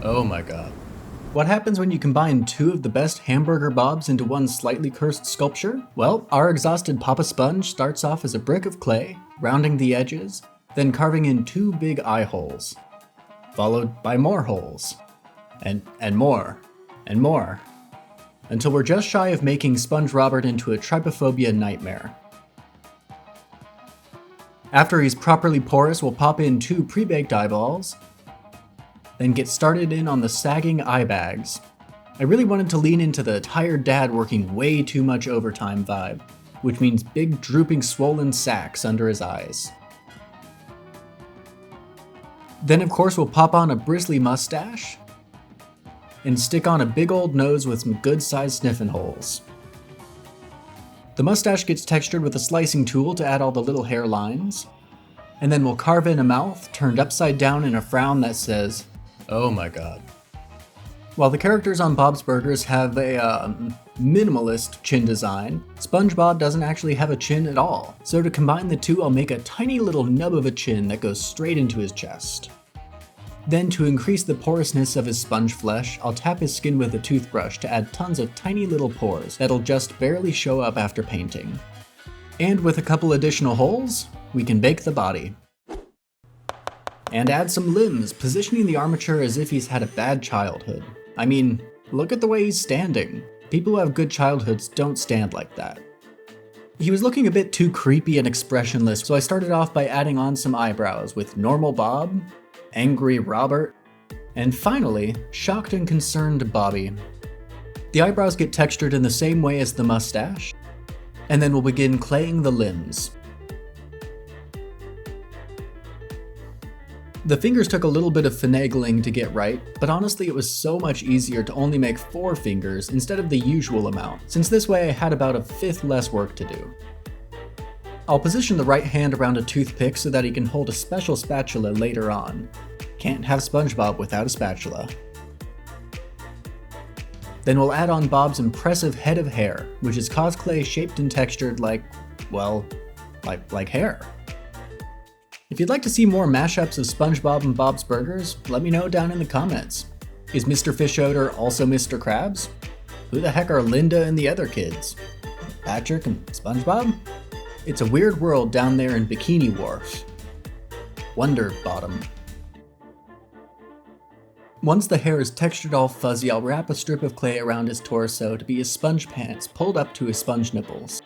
Oh my god. What happens when you combine two of the best hamburger bobs into one slightly cursed sculpture? Well, our exhausted Papa Sponge starts off as a brick of clay, rounding the edges, then carving in two big eye holes, followed by more holes, and more, and more, until we're just shy of making Sponge Robert into a trypophobia nightmare. After he's properly porous, we'll pop in two pre-baked eyeballs, then get started in on the sagging eye bags. I really wanted to lean into the tired dad working way too much overtime vibe, which means big drooping swollen sacs under his eyes. Then of course we'll pop on a bristly mustache, and stick on a big old nose with some good sized sniffing holes. The mustache gets textured with a slicing tool to add all the little hairlines, and then we'll carve in a mouth turned upside down in a frown that says, "Oh my god." While the characters on Bob's Burgers have a minimalist chin design, SpongeBob doesn't actually have a chin at all. So to combine the two, I'll make a tiny little nub of a chin that goes straight into his chest. Then to increase the porousness of his sponge flesh, I'll tap his skin with a toothbrush to add tons of tiny little pores that'll just barely show up after painting. And with a couple additional holes, we can bake the body. And add some limbs, positioning the armature as if he's had a bad childhood. I mean, look at the way he's standing. People who have good childhoods don't stand like that. He was looking a bit too creepy and expressionless, so I started off by adding on some eyebrows with Normal Bob, Angry Robert, and finally, Shocked and Concerned Bobby. The eyebrows get textured in the same way as the mustache, and then we'll begin claying the limbs. The fingers took a little bit of finagling to get right, but honestly it was so much easier to only make 4 fingers instead of the usual amount, since this way I had about a fifth less work to do. I'll position the right hand around a toothpick so that he can hold a special spatula later on. Can't have SpongeBob without a spatula. Then we'll add on Bob's impressive head of hair, which is cosplay shaped and textured like hair. If you'd like to see more mashups of SpongeBob and Bob's Burgers, let me know down in the comments. Is Mr. Fish Odor also Mr. Krabs? Who the heck are Linda and the other kids? Patrick and SpongeBob? It's a weird world down there in Bikini Wharf. Wonder Bottom. Once the hair is textured all fuzzy, I'll wrap a strip of clay around his torso to be his sponge pants pulled up to his sponge nipples.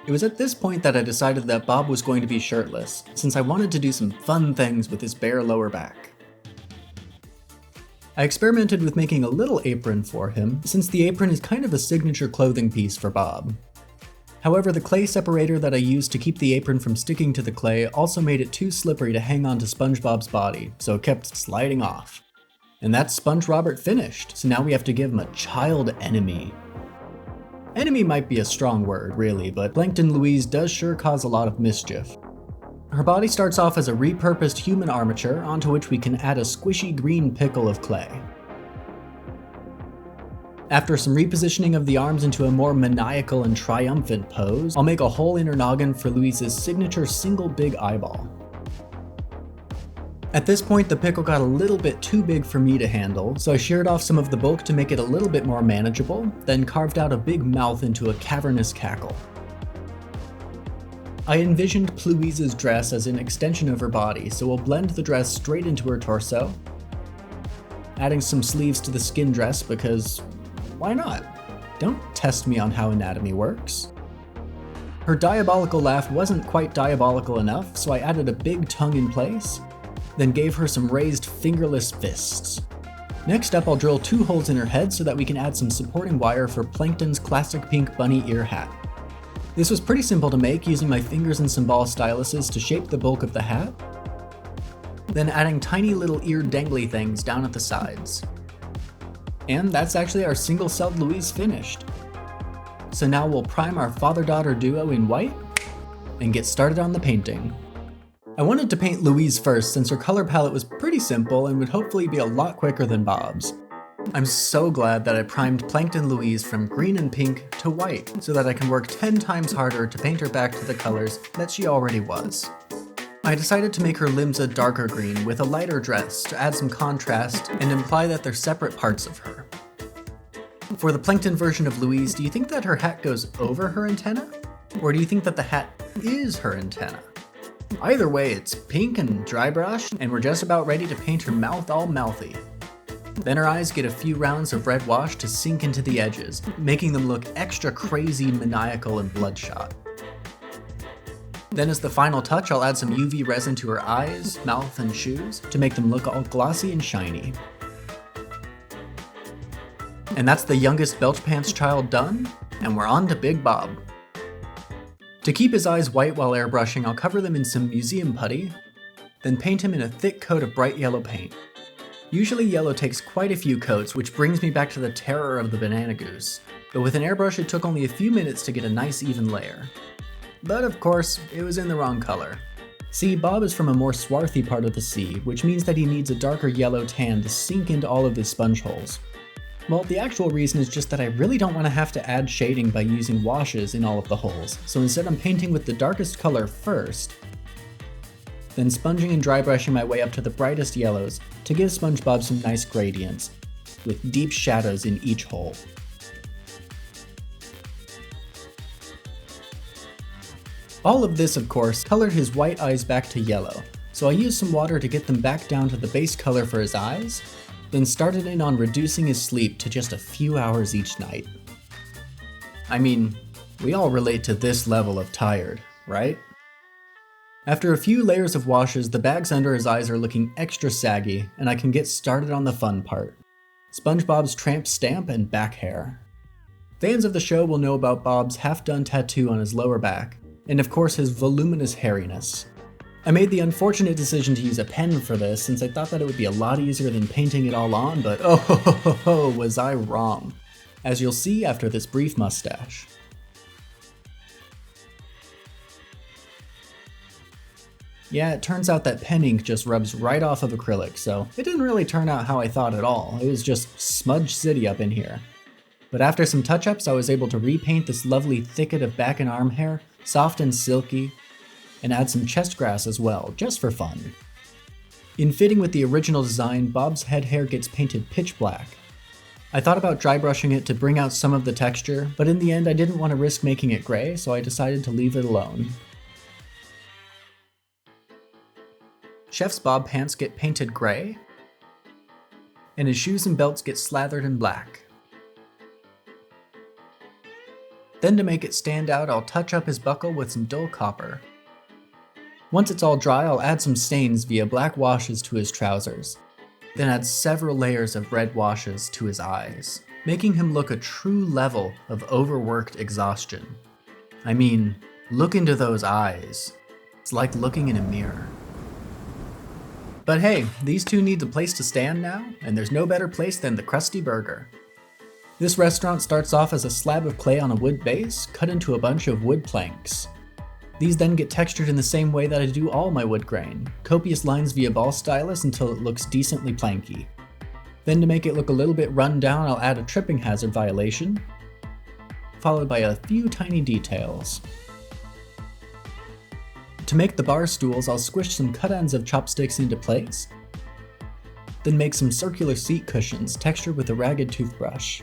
It was at this point that I decided that Bob was going to be shirtless, since I wanted to do some fun things with his bare lower back. I experimented with making a little apron for him, since the apron is kind of a signature clothing piece for Bob. However, the clay separator that I used to keep the apron from sticking to the clay also made it too slippery to hang onto SpongeBob's body, so it kept sliding off. And that's Sponge Robert finished, so now we have to give him a child enemy. Enemy might be a strong word, really, but Plankton Louise does sure cause a lot of mischief. Her body starts off as a repurposed human armature, onto which we can add a squishy green pickle of clay. After some repositioning of the arms into a more maniacal and triumphant pose, I'll make a whole inner noggin for Louise's signature single big eyeball. At this point, the pickle got a little bit too big for me to handle, so I sheared off some of the bulk to make it a little bit more manageable, then carved out a big mouth into a cavernous cackle. I envisioned Pluise's dress as an extension of her body, so we'll blend the dress straight into her torso, adding some sleeves to the skin dress because why not? Don't test me on how anatomy works. Her diabolical laugh wasn't quite diabolical enough, so I added a big tongue in place, then gave her some raised fingerless fists. Next up, I'll drill 2 holes in her head so that we can add some supporting wire for Plankton's classic pink bunny ear hat. This was pretty simple to make, using my fingers and some ball styluses to shape the bulk of the hat, then adding tiny little ear dangly things down at the sides. And that's actually our single-celled Louise finished. So now we'll prime our father-daughter duo in white and get started on the painting. I wanted to paint Louise first since her color palette was pretty simple and would hopefully be a lot quicker than Bob's. I'm so glad that I primed Plankton Louise from green and pink to white so that I can work 10 times harder to paint her back to the colors that she already was. I decided to make her limbs a darker green with a lighter dress to add some contrast and imply that they're separate parts of her. For the plankton version of Louise, do you think that her hat goes over her antenna? Or do you think that the hat is her antenna? Either way, it's pink and dry brush, and we're just about ready to paint her mouth all mouthy. Then her eyes get a few rounds of red wash to sink into the edges, making them look extra crazy, maniacal, and bloodshot. Then as the final touch, I'll add some UV resin to her eyes, mouth, and shoes to make them look all glossy and shiny. And that's the youngest Belchpants child done, and we're on to Big Bob. To keep his eyes white while airbrushing, I'll cover them in some museum putty, then paint him in a thick coat of bright yellow paint. Usually yellow takes quite a few coats, which brings me back to the terror of the banana goose, but with an airbrush it took only a few minutes to get a nice even layer. But of course, it was in the wrong color. See, Bob is from a more swarthy part of the sea, which means that he needs a darker yellow tan to sink into all of his sponge holes. Well, the actual reason is just that I really don't want to have to add shading by using washes in all of the holes, so instead I'm painting with the darkest color first, then sponging and dry brushing my way up to the brightest yellows to give Spongebob some nice gradients, with deep shadows in each hole. All of this, of course, colored his white eyes back to yellow, so I used some water to get them back down to the base color for his eyes, then started in on reducing his sleep to just a few hours each night. I mean, we all relate to this level of tired, right? After a few layers of washes, the bags under his eyes are looking extra saggy, and I can get started on the fun part: SpongeBob's tramp stamp and back hair. Fans of the show will know about Bob's half-done tattoo on his lower back, and of course his voluminous hairiness. I made the unfortunate decision to use a pen for this since I thought that it would be a lot easier than painting it all on, but oh, was I wrong, as you'll see after this brief mustache. Yeah, it turns out that pen ink just rubs right off of acrylic, so it didn't really turn out how I thought at all. It was just Smudge City up in here. But after some touch-ups, I was able to repaint this lovely thicket of back and arm hair, soft and silky, and add some chest grass as well, just for fun. In fitting with the original design, Bob's head hair gets painted pitch black. I thought about dry brushing it to bring out some of the texture, but in the end I didn't want to risk making it gray, so I decided to leave it alone. Chef's Bob pants get painted gray, and his shoes and belts get slathered in black. Then to make it stand out, I'll touch up his buckle with some dull copper. Once it's all dry, I'll add some stains via black washes to his trousers, then add several layers of red washes to his eyes, making him look a true level of overworked exhaustion. I mean, look into those eyes. It's like looking in a mirror. But hey, these two need a place to stand now, and there's no better place than the Krusty Burger. This restaurant starts off as a slab of clay on a wood base, cut into a bunch of wood planks. These then get textured in the same way that I do all my wood grain, copious lines via ball stylus until it looks decently planky. Then to make it look a little bit run down, I'll add a tripping hazard violation, followed by a few tiny details. To make the bar stools, I'll squish some cut ends of chopsticks into place, then make some circular seat cushions textured with a ragged toothbrush.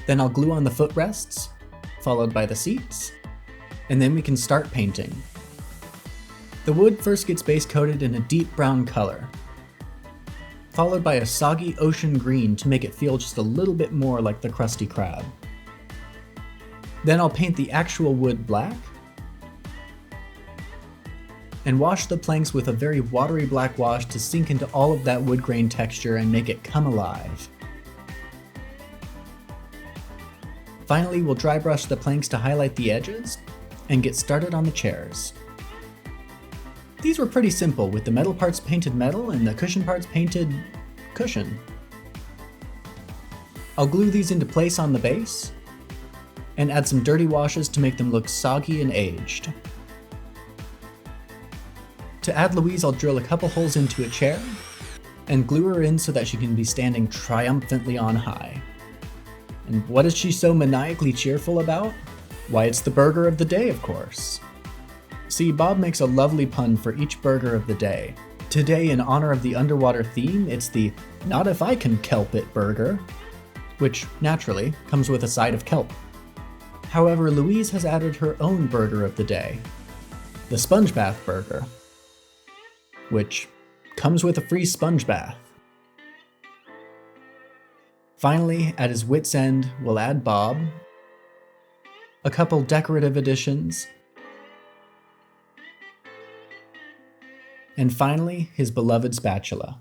Then I'll glue on the footrests, followed by the seats, and then we can start painting. The wood first gets base coated in a deep brown color, followed by a soggy ocean green to make it feel just a little bit more like the Krusty Krab. Then I'll paint the actual wood black, and wash the planks with a very watery black wash to sink into all of that wood grain texture and make it come alive. Finally, we'll dry brush the planks to highlight the edges, and get started on the chairs. These were pretty simple, with the metal parts painted metal and the cushion parts painted cushion. I'll glue these into place on the base, and add some dirty washes to make them look soggy and aged. To add Louise, I'll drill a couple holes into a chair, and glue her in so that she can be standing triumphantly on high. And what is she so maniacally cheerful about? Why, it's the burger of the day, of course. See, Bob makes a lovely pun for each burger of the day. Today, in honor of the underwater theme, it's the "Not If I Can Kelp It" burger, which, naturally, comes with a side of kelp. However, Louise has added her own burger of the day, the Sponge Bath burger, which comes with a free sponge bath. Finally, at his wit's end, we'll add Bob, a couple decorative additions, and finally, his beloved spatula.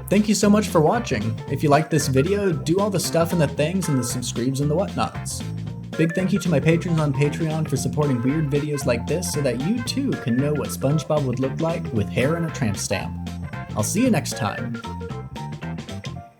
Thank you so much for watching. If you liked this video, do all the stuff and the things and the subscribes and the whatnots. Big thank you to my patrons on Patreon for supporting weird videos like this so that you too can know what SpongeBob would look like with hair and a tramp stamp. I'll see you next time.